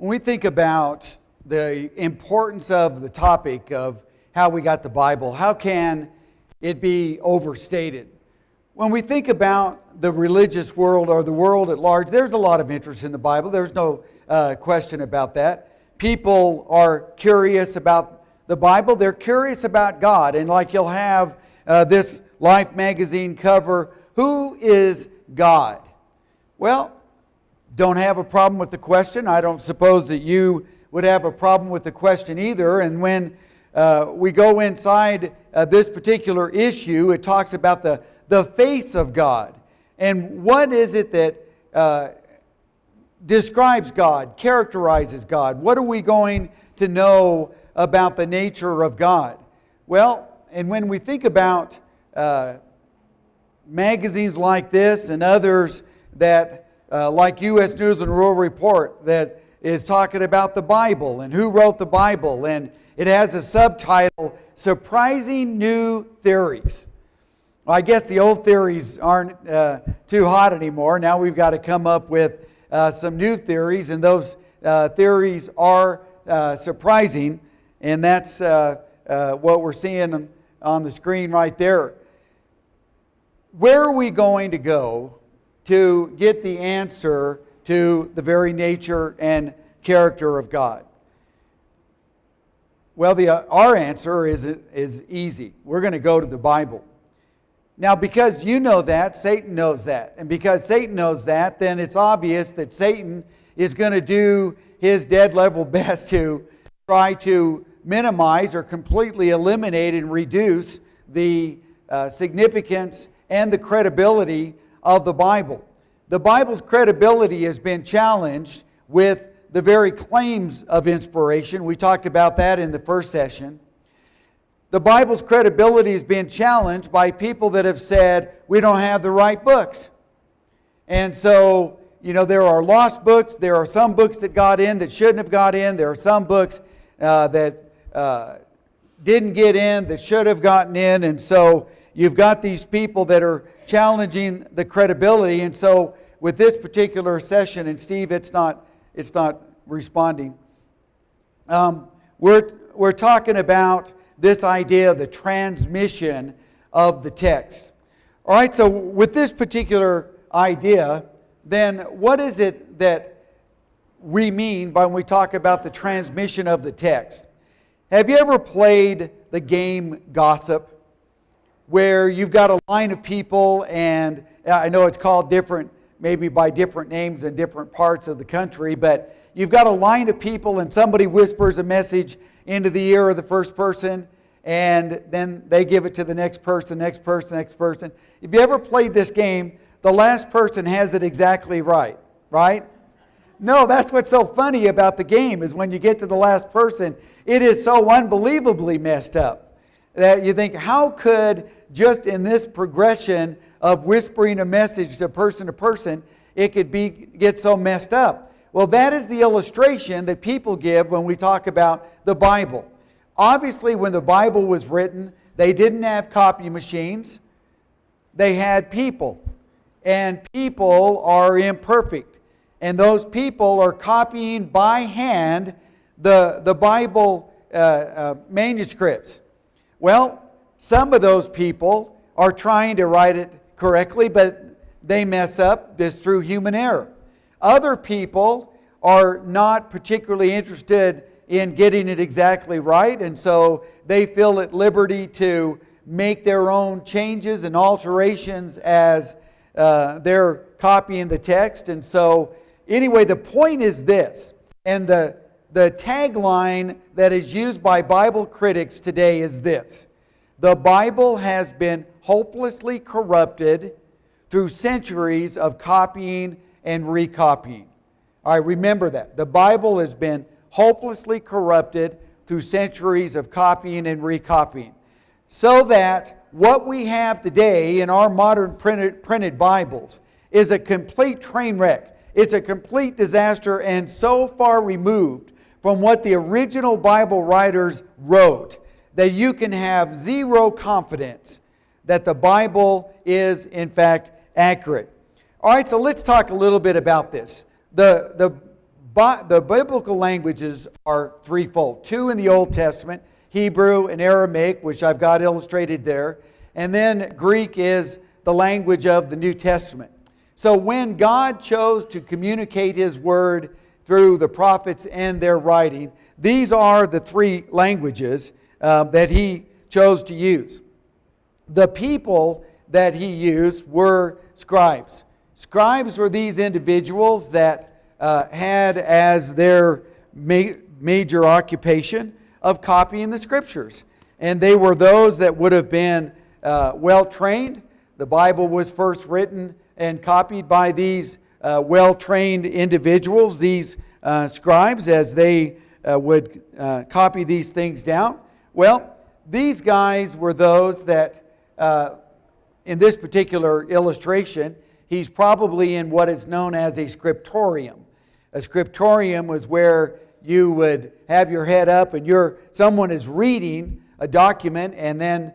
When we think about the importance of the topic of how we got the Bible, how can it be overstated? When we think about the religious world or the world at large, there's a lot of interest in the Bible. There's no question about that. People are curious about the Bible. They're curious about God. And like you'll have this Life magazine cover, who is God? Well, don't have a problem with the question. I don't suppose that you would have a problem with the question either. And when we go inside this particular issue, it talks about the face of God. And what is it that describes God, characterizes God? What are we going to know about the nature of God? Well, and when we think about magazines like this and others that like U.S. News and World Report that is talking about the Bible and who wrote the Bible, and it has a subtitle, Surprising New Theories. Well, I guess the old theories aren't too hot anymore. Now we've got to come up with some new theories, and those theories are surprising, and that's what we're seeing on the screen right there. Where are we going to go to get the answer to the very nature and character of God? Well, our answer is easy. We're going to go to the Bible. Now, because you know that, Satan knows that. And because Satan knows that, then it's obvious that Satan is going to do his dead level best to try to minimize or completely eliminate and reduce the significance and the credibility of the Bible. The Bible's credibility has been challenged with the very claims of inspiration. We talked about that in the first session. The Bible's credibility has been challenged by people that have said, we don't have the right books. And so, there are lost books. There are some books that got in that shouldn't have got in. There are some books that didn't get in that should have gotten in. And so you've got these people that are challenging the credibility. And so with this particular session, and Steve, it's not responding. We're talking about this idea of the transmission of the text. All right, so with this particular idea, then what is it that we mean by when we talk about the transmission of the text? Have you ever played the game Gossip, where you've got a line of people, and I know it's called different, maybe by different names in different parts of the country, but you've got a line of people and somebody whispers a message into the ear of the first person, and then they give it to the next person, next person, next person. If you ever played this game, the last person has it exactly right? No, that's what's so funny about the game, is when you get to the last person, it is so unbelievably messed up that you think, how could just in this progression of whispering a message to person, it could get so messed up? Well, that is the illustration that people give when we talk about the Bible. Obviously, when the Bible was written, they didn't have copy machines. They had people. And people are imperfect. And those people are copying by hand the Bible manuscripts. Well, some of those people are trying to write it correctly, but they mess up just through human error. Other people are not particularly interested in getting it exactly right, and so they feel at liberty to make their own changes and alterations as they're copying the text. And so, anyway, the point is this, and the tagline that is used by Bible critics today is this: the Bible has been hopelessly corrupted through centuries of copying and recopying. All right, remember that. The Bible has been hopelessly corrupted through centuries of copying and recopying. So that what we have today in our modern printed Bibles is a complete train wreck. It's a complete disaster, and so far removed from what the original Bible writers wrote that you can have zero confidence that the Bible is in fact accurate. All right, so let's talk a little bit about this. The But the biblical languages are threefold. Two in the Old Testament, Hebrew and Aramaic, which I've got illustrated there. And then Greek is the language of the New Testament. So when God chose to communicate His Word through the prophets and their writing, these are the three languages that He chose to use. The people that He used were scribes. Scribes were these individuals that had as their major occupation of copying the Scriptures. And they were those that would have been well-trained. The Bible was first written and copied by these well-trained individuals, these scribes, as they would copy these things down. Well, these guys were those that, in this particular illustration, he's probably in what is known as a scriptorium. A scriptorium was where you would have your head up and someone is reading a document, and then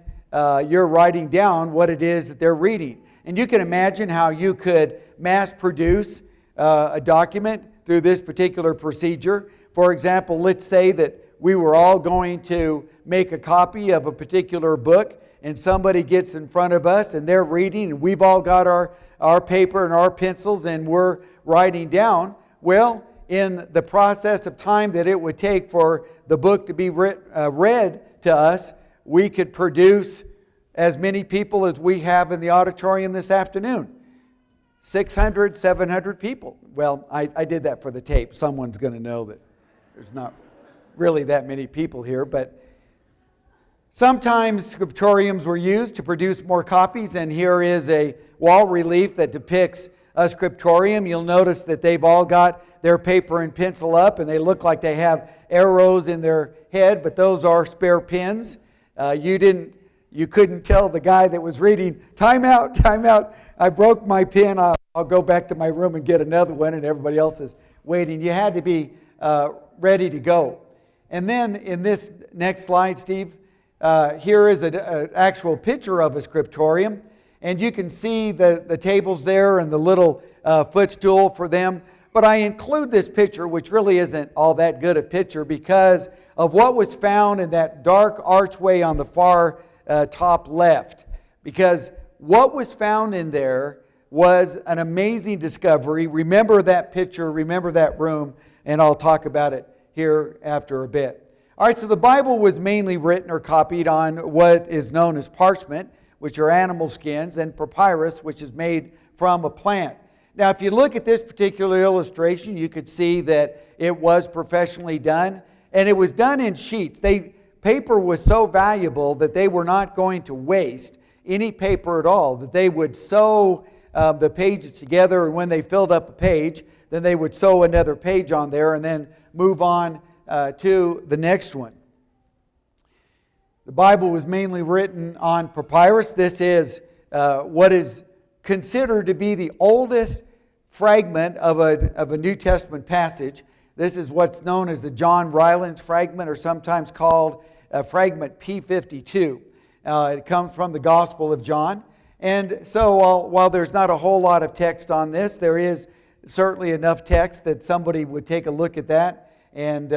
you're writing down what it is that they're reading. And you can imagine how you could mass produce a document through this particular procedure. For example, let's say that we were all going to make a copy of a particular book, and somebody gets in front of us and they're reading, and we've all got our paper and our pencils and we're writing down. Well, in the process of time that it would take for the book to be read to us, we could produce as many people as we have in the auditorium this afternoon. 600, 700 people. Well, I did that for the tape. Someone's going to know that there's not really that many people here, but sometimes scriptoriums were used to produce more copies, and here is a wall relief that depicts a scriptorium. You'll notice that they've all got their paper and pencil up, and they look like they have arrows in their head, but those are spare pens. You couldn't tell the guy that was reading, time out, I broke my pen, I'll go back to my room and get another one, and everybody else is waiting. You had to be ready to go. And then in this next slide, Steve, here is an actual picture of a scriptorium, and you can see the tables there and the little footstool for them. But I include this picture, which really isn't all that good a picture, because of what was found in that dark archway on the far top left. Because what was found in there was an amazing discovery. Remember that picture, remember that room, and I'll talk about it here after a bit. All right, so the Bible was mainly written or copied on what is known as parchment, which are animal skins, and papyrus, which is made from a plant. Now, if you look at this particular illustration, you could see that it was professionally done, and it was done in sheets. Paper was so valuable that they were not going to waste any paper at all, that they would sew the pages together, and when they filled up a page, then they would sew another page on there and then move on to the next one. The Bible was mainly written on papyrus. This is what is considered to be the oldest fragment of a New Testament passage. This is what's known as the John Rylands fragment, or sometimes called fragment P52. It comes from the Gospel of John. And so while there's not a whole lot of text on this, there is certainly enough text that somebody would take a look at that and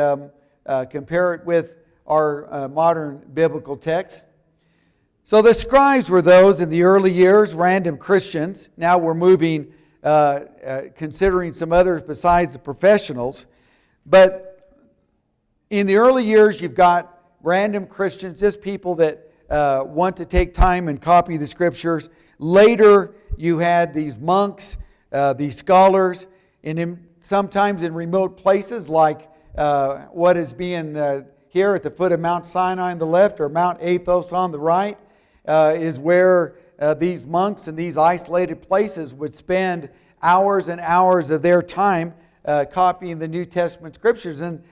compare it with our modern biblical text. So the scribes were those in the early years, random Christians. Now we're moving, considering some others besides the professionals. But in the early years, you've got random Christians, just people that want to take time and copy the Scriptures. Later, you had these monks, these scholars, and sometimes in remote places like what is being here at the foot of Mount Sinai on the left, or Mount Athos on the right, is where these monks in these isolated places would spend hours and hours of their time copying the New Testament Scriptures. And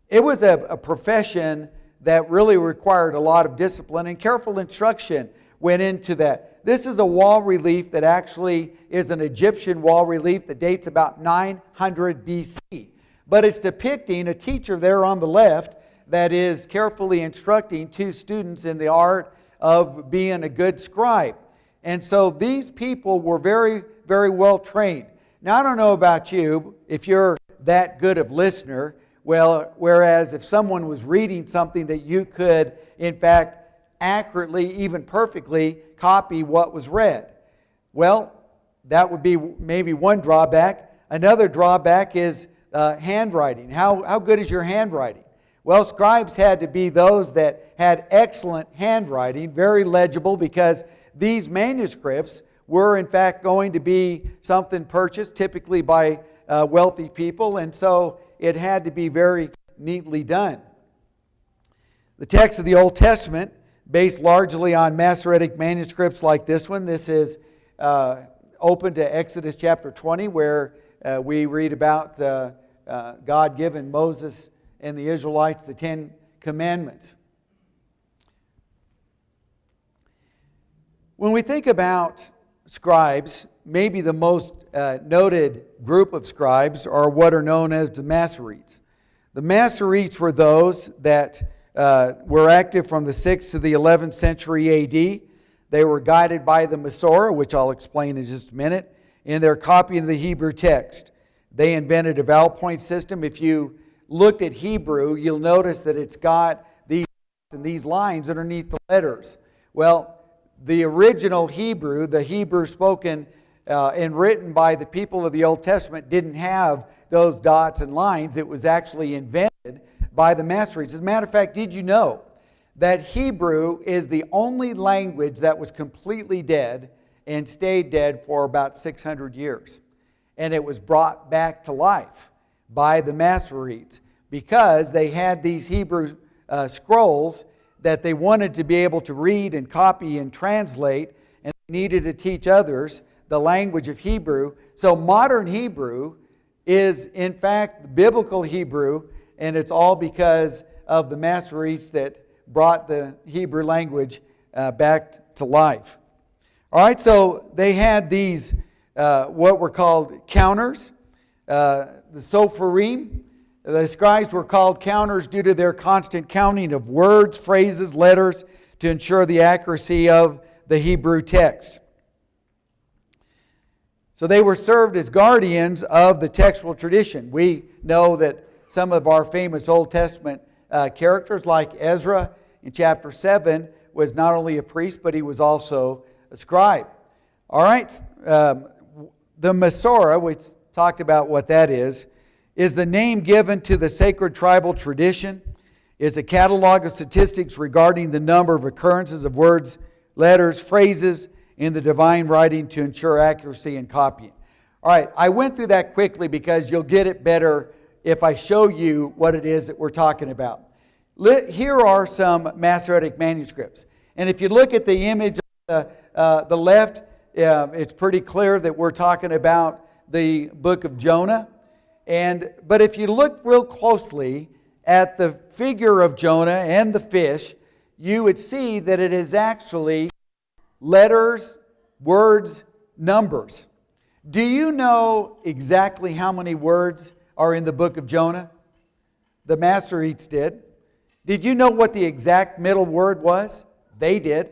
it was a profession that really required a lot of discipline, and careful instruction went into that. This is a wall relief that actually is an Egyptian wall relief that dates about 900 BC. But it's depicting a teacher there on the left that is carefully instructing two students in the art of being a good scribe. And so these people were very, very well trained. Now, I don't know about you, if you're that good of listener. Well, whereas if someone was reading something that you could, in fact, accurately, even perfectly copy what was read. Well, that would be maybe one drawback. Another drawback is handwriting. How good is your handwriting? Well, scribes had to be those that had excellent handwriting, very legible, because these manuscripts were in fact going to be something purchased typically by wealthy people, and so it had to be very neatly done. The text of the Old Testament, based largely on Masoretic manuscripts like this one, this is open to Exodus chapter 20, where we read about God giving Moses and the Israelites the 10 Commandments. When we think about scribes, maybe the most noted group of scribes are what are known as the Masoretes. The Masoretes were those that were active from the 6th to the 11th century A.D. They were guided by the Masorah, which I'll explain in just a minute, in their copying of the Hebrew text. They invented a vowel point system. If you looked at Hebrew, you'll notice that it's got these lines underneath the letters. Well, the original Hebrew, the Hebrew spoken and written by the people of the Old Testament, didn't have those dots and lines. It was actually invented by the Masoretes. As a matter of fact, did you know that Hebrew is the only language that was completely dead and stayed dead for about 600 years? And it was brought back to life by the Masoretes because they had these Hebrew scrolls that they wanted to be able to read and copy and translate, and they needed to teach others the language of Hebrew. So modern Hebrew is in fact biblical Hebrew, and it's all because of the Masoretes that brought the Hebrew language back to life. All right, so they had these what were called counters, the Sopharim. The scribes were called counters due to their constant counting of words, phrases, letters to ensure the accuracy of the Hebrew text. So they were served as guardians of the textual tradition. We know that some of our famous Old Testament characters, like Ezra in chapter 7, was not only a priest, but he was also a scribe. All right, the Masorah, we talked about what that is the name given to the sacred tribal tradition, is a catalog of statistics regarding the number of occurrences of words, letters, phrases in the divine writing to ensure accuracy and copying. All right, I went through that quickly because you'll get it better if I show you what it is that we're talking about. Here are some Masoretic manuscripts. And if you look at the image on the left, it's pretty clear that we're talking about the book of Jonah. But if you look real closely at the figure of Jonah and the fish, you would see that it is actually letters, words, numbers. Do you know exactly how many words are in the book of Jonah? The Masoretes did. Did you know what the exact middle word was? They did.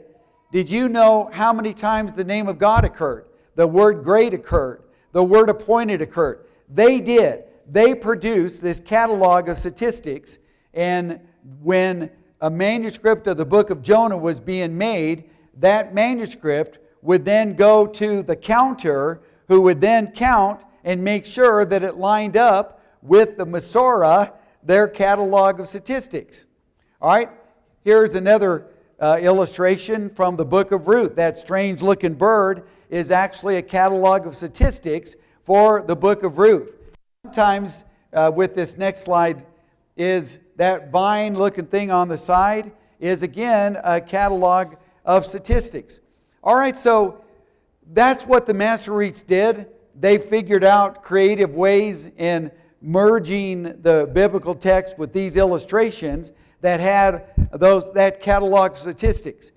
Did you know how many times the name of God occurred? The word great occurred. The word appointed occurred. They did. They produced this catalog of statistics, and when a manuscript of the book of Jonah was being made, that manuscript would then go to the counter, who would then count and make sure that it lined up with the Masorah, their catalog of statistics. All right, here's another illustration from the book of Ruth. That strange-looking bird is actually a catalog of statistics for the book of Ruth. Sometimes with this next slide is that vine-looking thing on the side is again a catalog of statistics. All right, so that's what the Masoretes did. They figured out creative ways in merging the biblical text with these illustrations that had that catalog of statistics.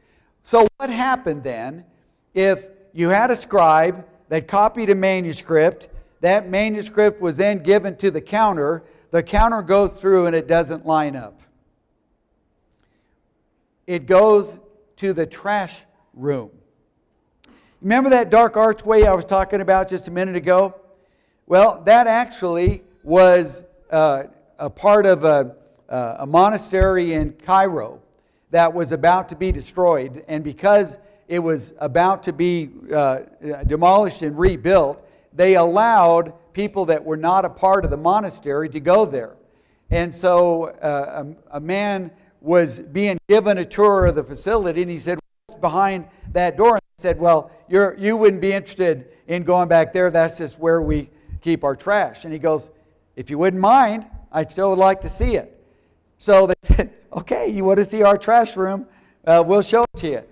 So what happened then if you had a scribe that copied a manuscript? That manuscript was then given to the counter goes through and it doesn't line up. It goes to the trash room. Remember that dark archway I was talking about just a minute ago? Well, that actually was a part of a monastery in Cairo that was about to be destroyed. And because it was about to be demolished and rebuilt, they allowed people that were not a part of the monastery to go there. And so a man was being given a tour of the facility, and he said, "What's behind that door?" And he said, "Well, you wouldn't be interested in going back there. That's just where we keep our trash." And he goes, "If you wouldn't mind, I'd still like to see it." So they said, "Okay, you want to see our trash room? We'll show it to you."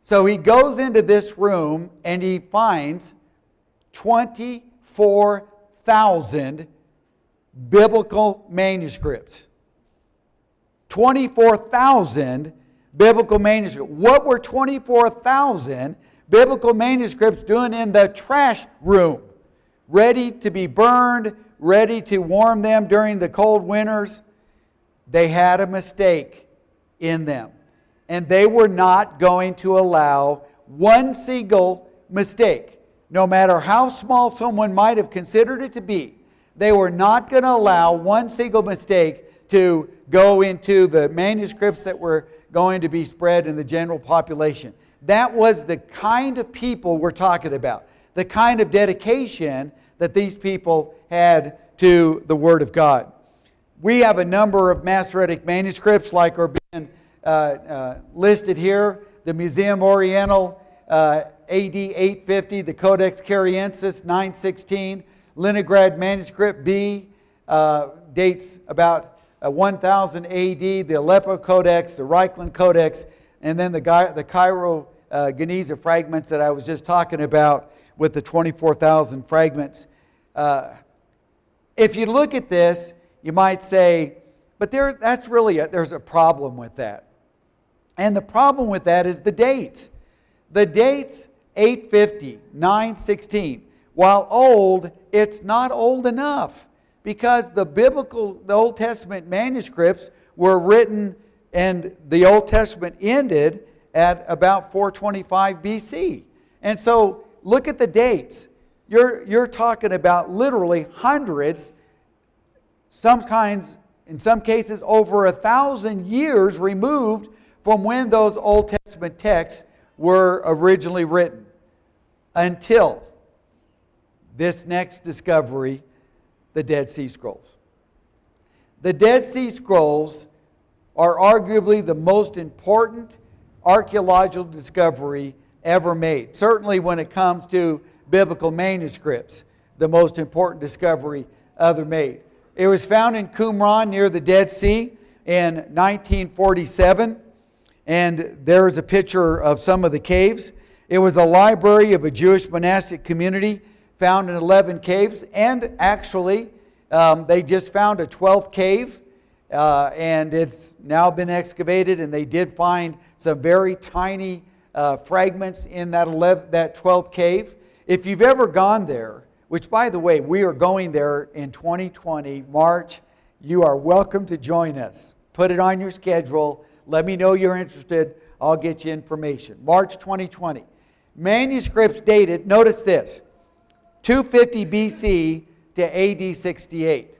So he goes into this room and he finds 24,000 biblical manuscripts. 24,000 biblical manuscripts. What were 24,000 biblical manuscripts doing in the trash room? Ready to be burned, ready to warm them during the cold winters. They had a mistake in them. And they were not going to allow one single mistake, no matter how small someone might have considered it to be. They were not going to allow one single mistake to go into the manuscripts that were going to be spread in the general population. That was the kind of people we're talking about, the kind of dedication that these people had to the Word of God. We have a number of Masoretic manuscripts like are being listed here. The Museum Oriental, AD 850, the Codex Cariensis 916, Leningrad Manuscript B dates about 1000 AD, the Aleppo Codex, the Reichland Codex, and then the Cairo Geniza fragments that I was just talking about with the 24,000 fragments. If you look at this, you might say, but there's a problem with that. And the problem with that is the dates. The dates, 850, 916, while old, it's not old enough, because the Old Testament manuscripts were written and the Old Testament ended at about 425 BC. And so look at the dates. You're talking about literally hundreds, in some cases over 1,000 years removed from when those Old Testament texts were originally written, until this next discovery, the Dead Sea Scrolls. The Dead Sea Scrolls are arguably the most important archaeological discovery ever made. Certainly when it comes to biblical manuscripts, the most important discovery ever made. It was found in Qumran near the Dead Sea in 1947, and there's a picture of some of the caves. It was a library of a Jewish monastic community found in 11 caves, and actually they just found a 12th cave, and it's now been excavated, and they did find some very tiny fragments in that 12th cave. If you've ever gone there, which by the way, we are going there in 2020, March, you are welcome to join us. Put it on your schedule. Let me know you're interested. I'll get you information. March 2020. Manuscripts dated, notice this, 250 BC to AD 68.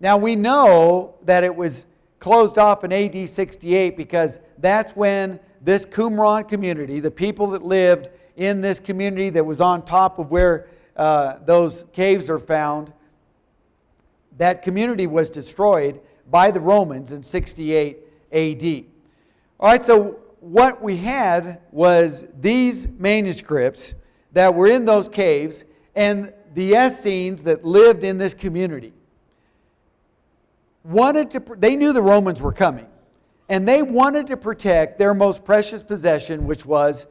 Now we know that it was closed off in AD 68 because that's when this Qumran community, the people that lived in this community that was on top of where those caves are found, that community was destroyed by the Romans in 68 AD. All right, so what we had was these manuscripts that were in those caves, and the Essenes that lived in this community they knew the Romans were coming, and they wanted to protect their most precious possession, which was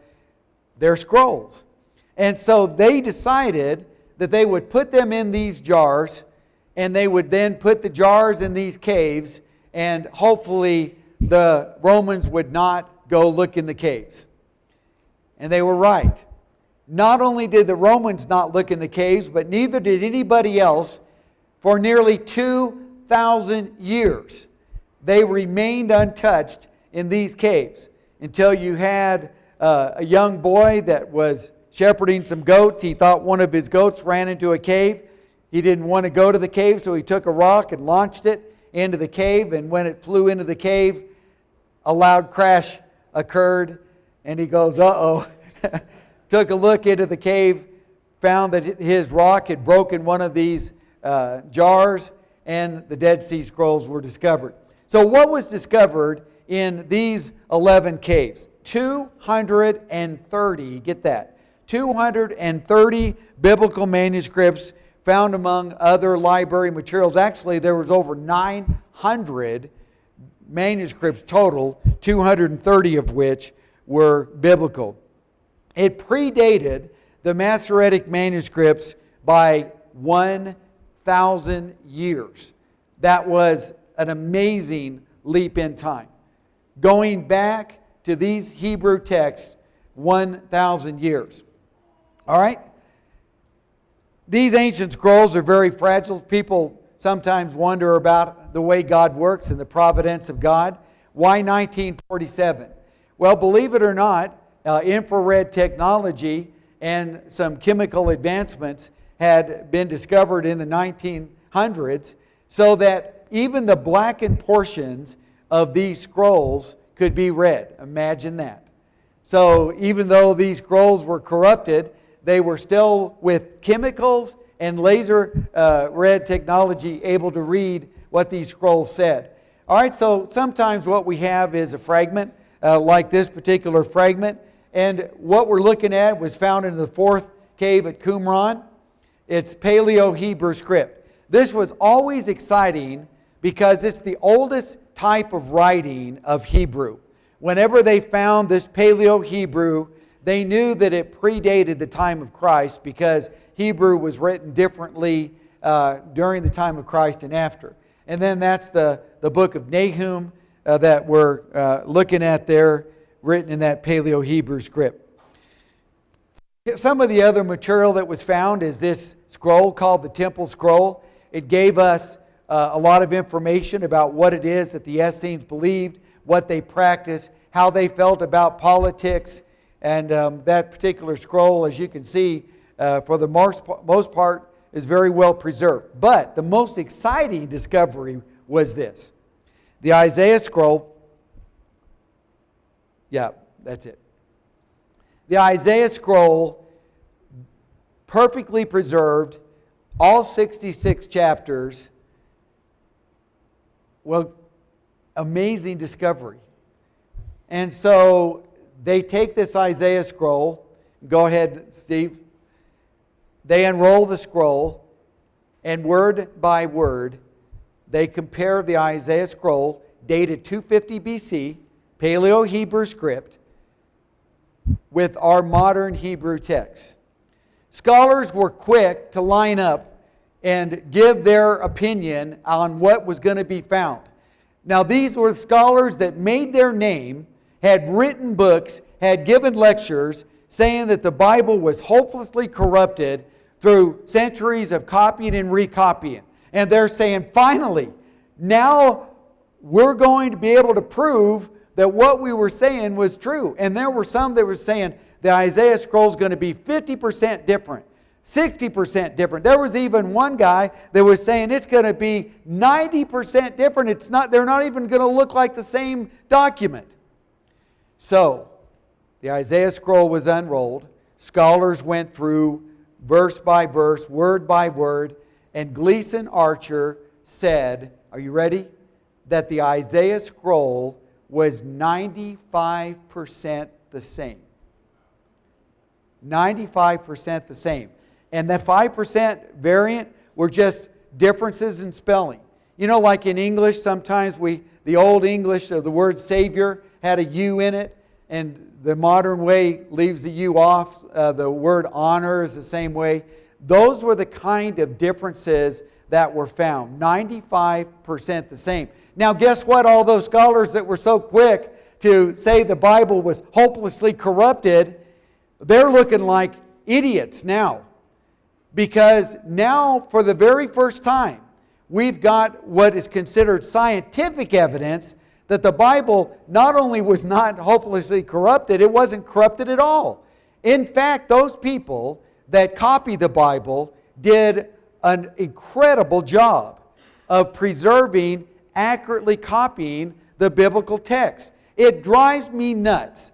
their scrolls. And so they decided that they would put them in these jars, and they would then put the jars in these caves, and hopefully the Romans would not go look in the caves. And they were right. Not only did the Romans not look in the caves, but neither did anybody else for nearly 2,000 years. They remained untouched in these caves until you had a young boy that was shepherding some goats. He thought one of his goats ran into a cave. He didn't want to go to the cave, so he took a rock and launched it into the cave. And when it flew into the cave, a loud crash occurred. And he goes, uh-oh. Took a look into the cave, found that his rock had broken one of these jars, and the Dead Sea Scrolls were discovered. So what was discovered in these 11 caves? 230, get that, 230 biblical manuscripts found among other library materials. Actually, there was over 900 manuscripts total, 230 of which were biblical. It predated the Masoretic manuscripts by 1,000 years. That was an amazing leap in time. Going back to these Hebrew texts 1,000 years. All right? These ancient scrolls are very fragile. People sometimes wonder about the way God works and the providence of God. Why 1947? Well, believe it or not, infrared technology and some chemical advancements had been discovered in the 1900s, so that even the blackened portions of these scrolls could be read. Imagine that. So even though these scrolls were corrupted, they were still, with chemicals and laser red technology, able to read what these scrolls said. All right, so sometimes what we have is a fragment, like this particular fragment. And what we're looking at was found in the fourth cave at Qumran. It's Paleo-Hebrew script. This was always exciting because it's the oldest type of writing of Hebrew. Whenever they found this Paleo-Hebrew, they knew that it predated the time of Christ, because Hebrew was written differently during the time of Christ and after. And then that's the book of Nahum that we're looking at there, written in that Paleo-Hebrew script. Some of the other material that was found is this scroll called the Temple Scroll. It gave us a lot of information about what it is that the Essenes believed, what they practiced, how they felt about politics. And that particular scroll, as you can see, for the most part, is very well preserved. But the most exciting discovery was this. The Isaiah scroll. Yeah, that's it. The Isaiah scroll, perfectly preserved, all 66 chapters. Well, amazing discovery. And so they take this Isaiah scroll. Go ahead, Steve. They unroll the scroll, and word by word, they compare the Isaiah scroll, dated 250 BC, Paleo-Hebrew script, with our modern Hebrew text. Scholars were quick to line up and give their opinion on what was going to be found. Now, these were scholars that made their name, had written books, had given lectures, saying that the Bible was hopelessly corrupted through centuries of copying and recopying. And they're saying, finally, now we're going to be able to prove that what we were saying was true. And there were some that were saying the Isaiah scroll is going to be 50% different, 60% different. There was even one guy that was saying it's going to be 90% different. They're not even going to look like the same document. So, the Isaiah scroll was unrolled. Scholars went through verse by verse, word by word, and Gleason Archer said, are you ready? That the Isaiah scroll was 95% the same. 95% the same. And the 5% variant were just differences in spelling. You know, like in English, sometimes the old English of the word Savior had a U in it, and the modern way leaves the U off. The word honor is the same way. Those were the kind of differences that were found. 95% the same. Now, guess what? All those scholars that were so quick to say the Bible was hopelessly corrupted, they're looking like idiots now. Because now, for the very first time, we've got what is considered scientific evidence that the Bible not only was not hopelessly corrupted, it wasn't corrupted at all. In fact, those people that copied the Bible did an incredible job of preserving, accurately copying the biblical text. It drives me nuts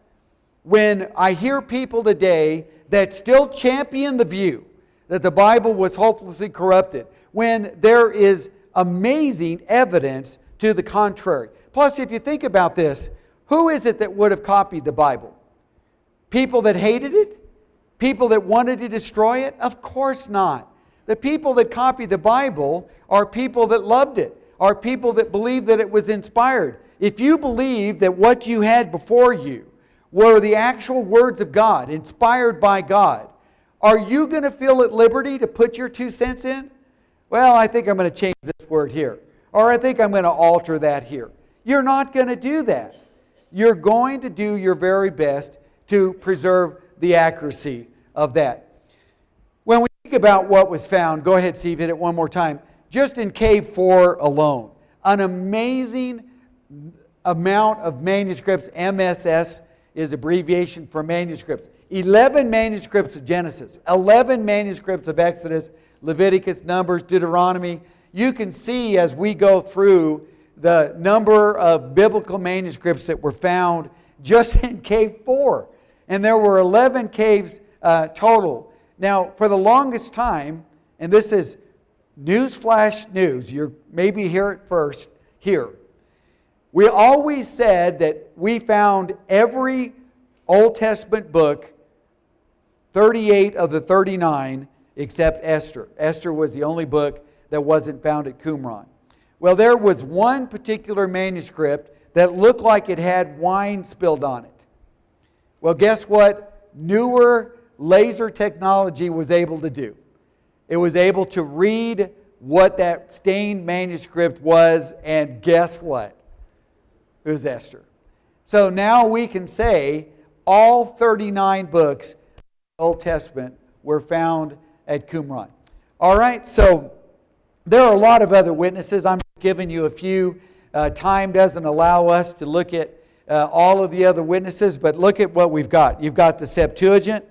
when I hear people today that still champion the view that the Bible was hopelessly corrupted, when there is amazing evidence to the contrary. Plus, if you think about this, who is it that would have copied the Bible? People that hated it? People that wanted to destroy it? Of course not. The people that copied the Bible are people that loved it, are people that believed that it was inspired. If you believe that what you had before you were the actual words of God, inspired by God, are you going to feel at liberty to put your 2 cents in? Well, I think I'm going to change this word here. Or I think I'm going to alter that here. You're not going to do that. You're going to do your very best to preserve the accuracy of that. When we think about what was found, go ahead, Steve, hit it one more time. Just in Cave 4 alone, an amazing amount of manuscripts. MSS is abbreviation for manuscripts. 11 manuscripts of Genesis, 11 manuscripts of Exodus, Leviticus, Numbers, Deuteronomy. You can see as we go through the number of biblical manuscripts that were found just in Cave 4. And there were 11 caves total. Now, for the longest time, and this is newsflash news, you maybe hear it first here. We always said that we found every Old Testament book, 38 of the 39, except Esther. Esther was the only book that wasn't found at Qumran. Well, there was one particular manuscript that looked like it had wine spilled on it. Well, guess what newer laser technology was able to do? It was able to read what that stained manuscript was, and guess what? It was Esther. So now we can say all 39 books of the Old Testament were found at Qumran. All right, so there are a lot of other witnesses. I'm giving you a few. Time doesn't allow us to look at all of the other witnesses, but look at what we've got. You've got the Septuagint,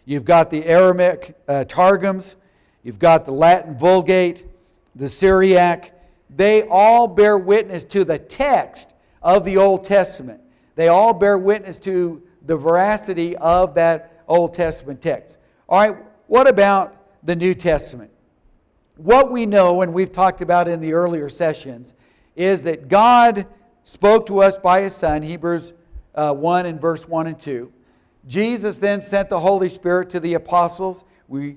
you've got the Aramaic Targums, you've got the Latin Vulgate, the Syriac. They all bear witness to the text of the Old Testament. They all bear witness to the veracity of that Old Testament text. All right, what about the New Testament? What we know, and we've talked about in the earlier sessions, is that God spoke to us by His Son, Hebrews 1 and verse 1 and 2. Jesus then sent the Holy Spirit to the apostles. We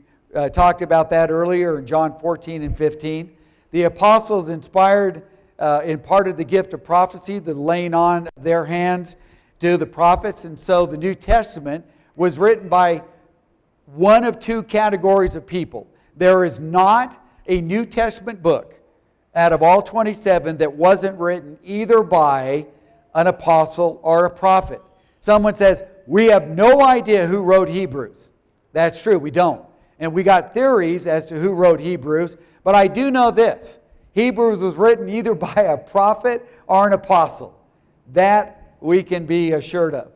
talked about that earlier in John 14 and 15. The apostles imparted the gift of prophecy, the laying on of their hands to the prophets. And so the New Testament was written by one of two categories of people. There is not a New Testament book out of all 27 that wasn't written either by an apostle or a prophet. Someone says, we have no idea who wrote Hebrews. That's true, we don't. And we got theories as to who wrote Hebrews, but I do know this. Hebrews was written either by a prophet or an apostle. That we can be assured of.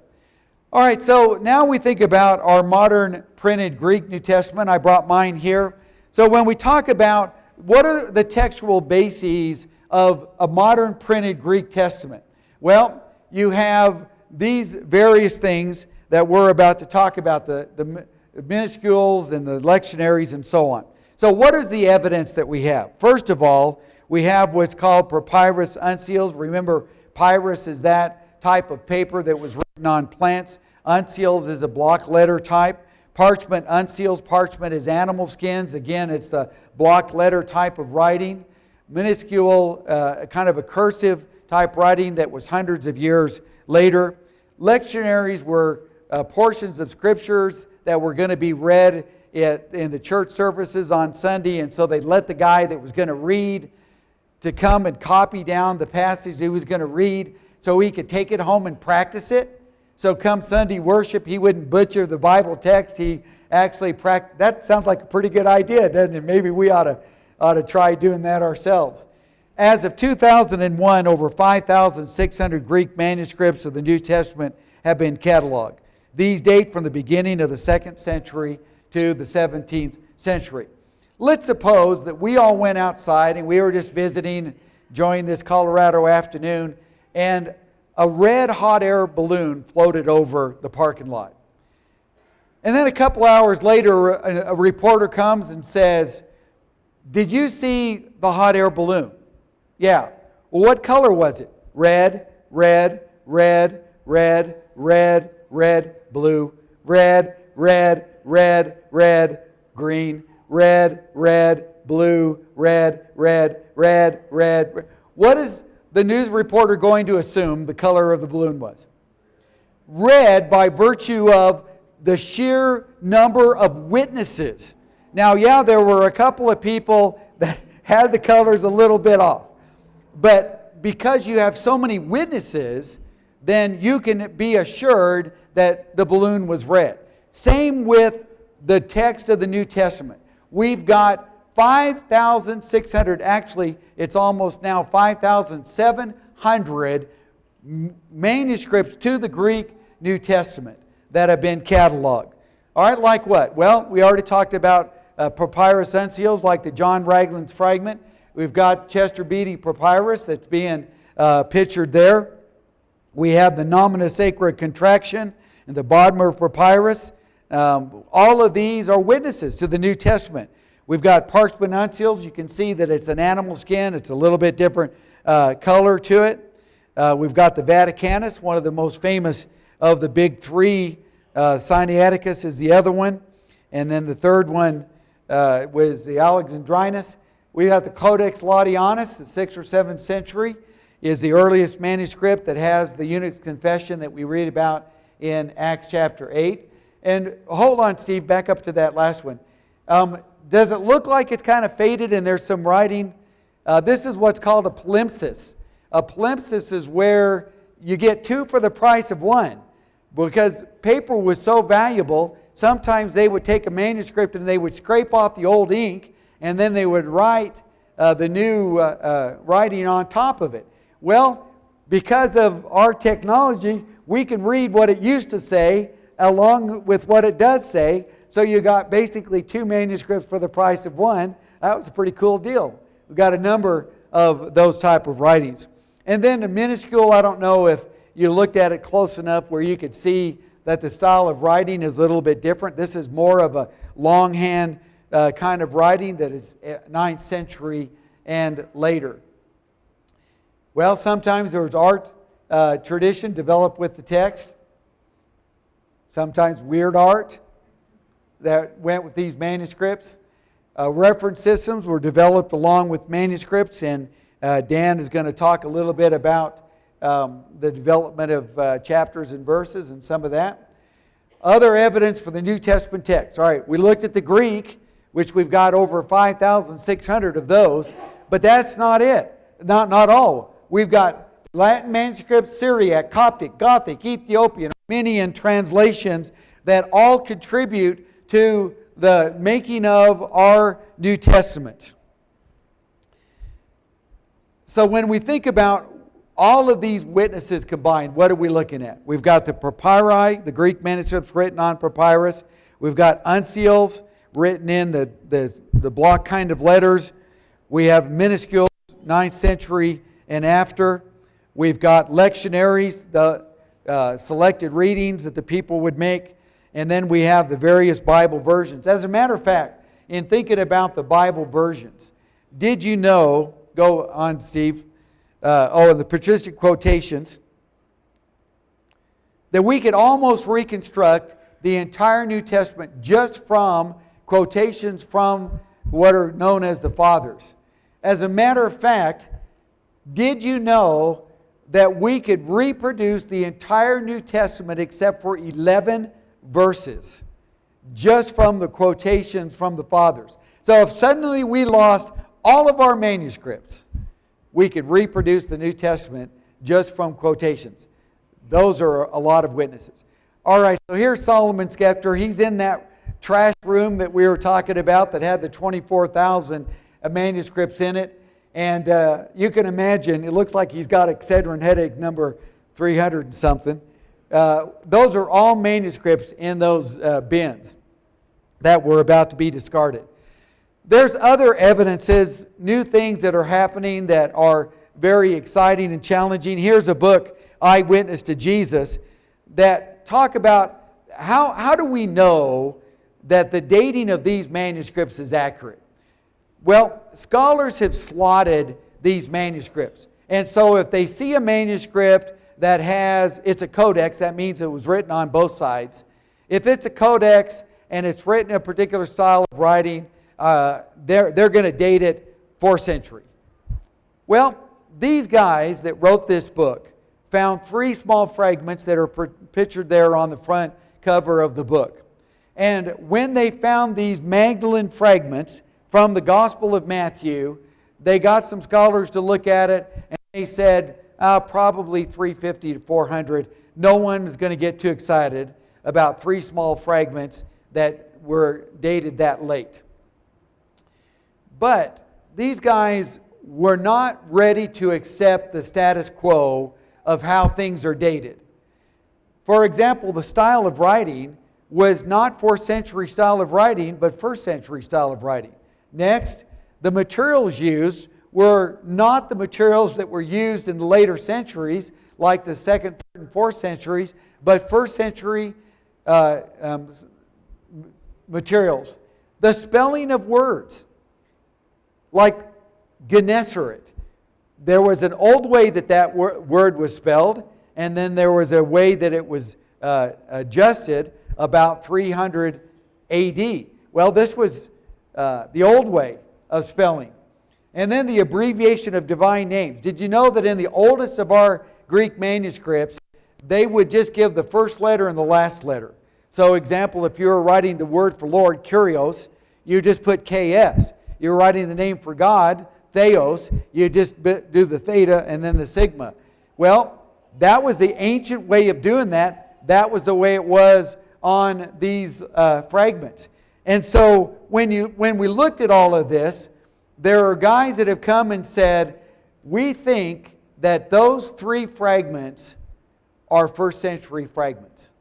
All right, so now we think about our modern printed Greek New Testament. I brought mine here. So when we talk about what are the textual bases of a modern printed Greek Testament? Well, you have these various things that we're about to talk about, the minuscules and the lectionaries and so on. So what is the evidence that we have? First of all, we have what's called papyrus uncials. Remember, papyrus is that type of paper that was written on plants. Uncials is a block letter type. Parchment uncials. Parchment is animal skins. Again, it's the block letter type of writing. Minuscule, kind of a cursive type writing that was hundreds of years later. Lectionaries were portions of scriptures that were going to be read in the church services on Sunday, and so they let the guy that was going to read to come and copy down the passage he was going to read so he could take it home and practice it. So come Sunday worship, he wouldn't butcher the Bible text. He actually practiced. That sounds like a pretty good idea, doesn't it? Maybe we ought to try doing that ourselves. As of 2001, over 5,600 Greek manuscripts of the New Testament have been cataloged. These date from the beginning of the 2nd century to the 17th century. let's suppose that we all went outside and we were just visiting, enjoying this Colorado afternoon, and a red hot air balloon floated over the parking lot. And then a couple hours later, a reporter comes and says, "Did you see the hot air balloon?" "Yeah." "Well, what color was it?" "Red, red, red, red, red, red, blue, red, red, red, red, green, red, red, blue, red, red, red, red." What is the news reporter going to assume the color of the balloon was? Red, by virtue of the sheer number of witnesses. Now, yeah, there were a couple of people that had the colors a little bit off. But because you have so many witnesses, then you can be assured that the balloon was red. Same with the text of the New Testament. We've got 5,600, actually it's almost now 5,700 manuscripts to the Greek New Testament that have been cataloged. All right, like what? Well, we already talked about papyrus uncials like the John Ragland's fragment. We've got Chester Beatty papyrus that's being pictured there. We have the Nomina Sacra contraction and the Bodmer papyrus. All of these are witnesses to the New Testament. We've got parchment uncials. You can see that it's an animal skin. It's a little bit different color to it. We've got the Vaticanus, one of the most famous of the big three. Sinaiticus is the other one. And then the third one was the Alexandrinus. We got the Codex Laudianus, the 6th or 7th century, is the earliest manuscript that has the eunuch's confession that we read about in Acts chapter 8. And hold on, Steve, back up to that last one. Does it look like it's kind of faded and there's some writing? This is what's called a palimpsest. A palimpsest is where you get two for the price of one. Because paper was so valuable, sometimes they would take a manuscript and they would scrape off the old ink and then they would write the new writing on top of it. Well, because of our technology, we can read what it used to say along with what it does say. So you got basically two manuscripts for the price of one. That was a pretty cool deal. We've got a number of those type of writings. And then the minuscule, I don't know if you looked at it close enough where you could see that the style of writing is a little bit different. This is more of a longhand kind of writing that is 9th century and later. Well, sometimes there was art tradition developed with the text. Sometimes weird art that went with these manuscripts. Reference systems were developed along with manuscripts, and Dan is going to talk a little bit about the development of chapters and verses and some of that. Other evidence for the New Testament text. All right, we looked at the Greek, which we've got over 5,600 of those, but that's not it. Not all. We've got Latin manuscripts, Syriac, Coptic, Gothic, Ethiopian, Armenian translations that all contribute to the making of our New Testament. So when we think about all of these witnesses combined, what are we looking at? We've got the papyri, the Greek manuscripts written on papyrus. We've got uncials written in the block kind of letters. We have minuscules, 9th century and after. We've got lectionaries, the selected readings that the people would make. And then we have the various Bible versions. As a matter of fact, in thinking about the Bible versions, did you know, go on, Steve, the patristic quotations, that we could almost reconstruct the entire New Testament just from quotations from what are known as the Fathers. As a matter of fact, did you know that we could reproduce the entire New Testament except for 11 verses just from the quotations from the Fathers? So if suddenly we lost all of our manuscripts, we could reproduce the New Testament just from quotations. Those are a lot of witnesses. All right, so here's Solomon's scepter. He's in that trash room that we were talking about that had the 24,000 manuscripts in it. And you can imagine, it looks like he's got Excedrin headache number 300 and something. Those are all manuscripts in those bins that were about to be discarded. there's other evidences, new things that are happening that are very exciting and challenging. Here's a book, Eyewitness to Jesus, that talk about how do we know that the dating of these manuscripts is accurate? Well, scholars have slotted these manuscripts. And so if they see a manuscript that it's a codex, that means it was written on both sides. If it's a codex and it's written in a particular style of writing, they're going to date it 4th century. Well, these guys that wrote this book found 3 small fragments that are pictured there on the front cover of the book. And when they found these Magdalene fragments from the Gospel of Matthew, they got some scholars to look at it, and they said probably 350 to 400. No one is going to get too excited about 3 small fragments that were dated that late. But these guys were not ready to accept the status quo of how things are dated. For example, the style of writing was not 4th century style of writing, but 1st century style of writing. Next, the materials used were not the materials that were used in the later centuries, like the 2nd, 3rd, and 4th centuries, but 1st century materials. The spelling of words, like Gennesaret. There was an old way that word was spelled, and then there was a way that it was adjusted about 300 AD. Well, this was the old way of spelling. And then the abbreviation of divine names. Did you know that in the oldest of our Greek manuscripts, they would just give the first letter and the last letter? So, example, if you were writing the word for Lord, Kyrios, you just put KS. You're writing the name for God, Theos, you just do the theta and then the sigma. Well, that was the ancient way of doing that. That was the way it was on these fragments. And so when we looked at all of this, there are guys that have come and said, we think that those 3 fragments are 1st century fragments.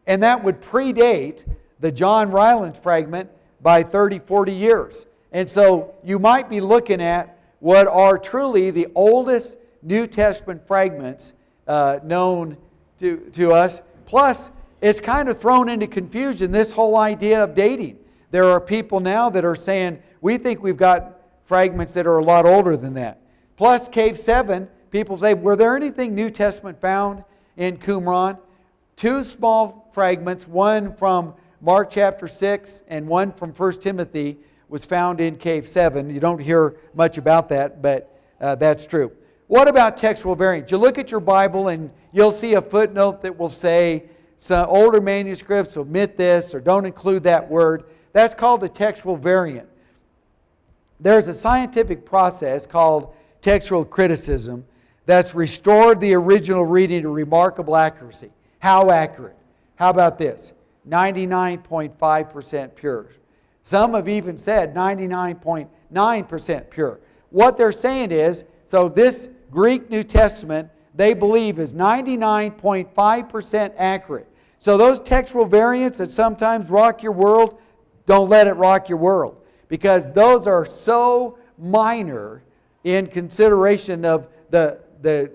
And that would predate the John Ryland fragment by 30, 40 years. And so you might be looking at what are truly the oldest New Testament fragments known to us. Plus, it's kind of thrown into confusion, this whole idea of dating. There are people now that are saying, we think we've got fragments that are a lot older than that. Plus, Cave 7, people say, were there anything New Testament found in Qumran? 2 small fragments, one from Mark chapter 6 and one from 1 Timothy was found in Cave 7. You don't hear much about that, but that's true. What about textual variants? You look at your Bible and you'll see a footnote that will say some older manuscripts omit this or don't include that word. That's called a textual variant. There's a scientific process called textual criticism that's restored the original reading to remarkable accuracy. How accurate? How about this? 99.5% pure. Some have even said 99.9% pure. What they're saying is, so this Greek New Testament, they believe is 99.5% accurate. So those textual variants that sometimes rock your world, don't let it rock your world. Because those are so minor in consideration of the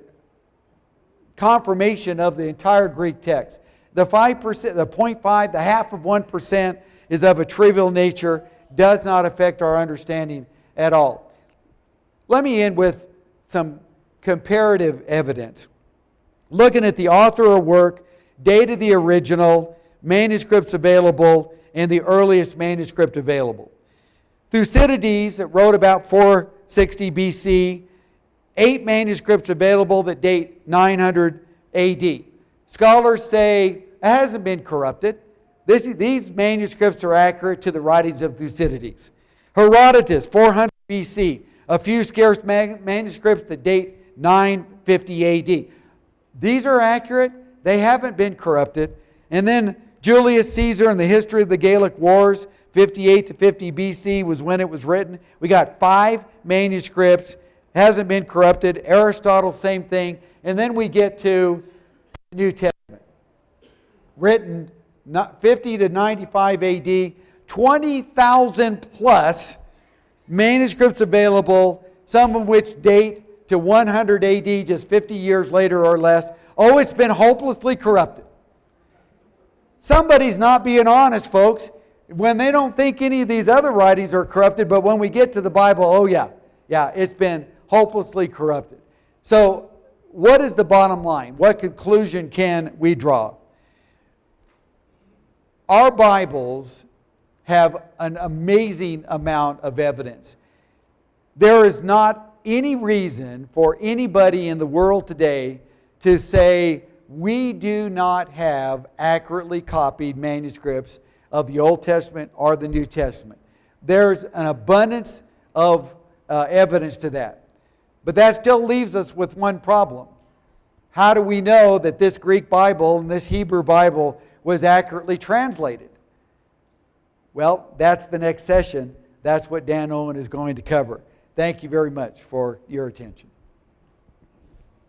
confirmation of the entire Greek text. The 5%, the 0.5, the half of 1% is of a trivial nature, does not affect our understanding at all. Let me end with some comparative evidence. Looking at the author of work, date of the original, manuscripts available, and the earliest manuscript available. Thucydides, that wrote about 460 BC, 8 manuscripts available that date 900 AD. Scholars say it hasn't been corrupted. These manuscripts are accurate to the writings of Thucydides. Herodotus, 400 BC, a few scarce manuscripts that date 950 AD. These are accurate. They haven't been corrupted. And then Julius Caesar and the history of the Gallic Wars, 58 to 50 BC was when it was written. We got 5 manuscripts, hasn't been corrupted. Aristotle, same thing. And then we get to the New Testament, written 50 to 95 AD, 20,000 plus manuscripts available, some of which date to 100 AD, just 50 years later or less. Oh, it's been hopelessly corrupted. Somebody's not being honest, folks, when they don't think any of these other writings are corrupted, but when we get to the Bible, oh yeah, it's been hopelessly corrupted. So, what is the bottom line? What conclusion can we draw? Our Bibles have an amazing amount of evidence. There is not any reason for anybody in the world today to say we do not have accurately copied manuscripts of the Old Testament or the New Testament. There's an abundance of evidence to that. But that still leaves us with one problem. How do we know that this Greek Bible and this Hebrew Bible was accurately translated? Well, that's the next session. That's what Dan Owen is going to cover. Thank you very much for your attention.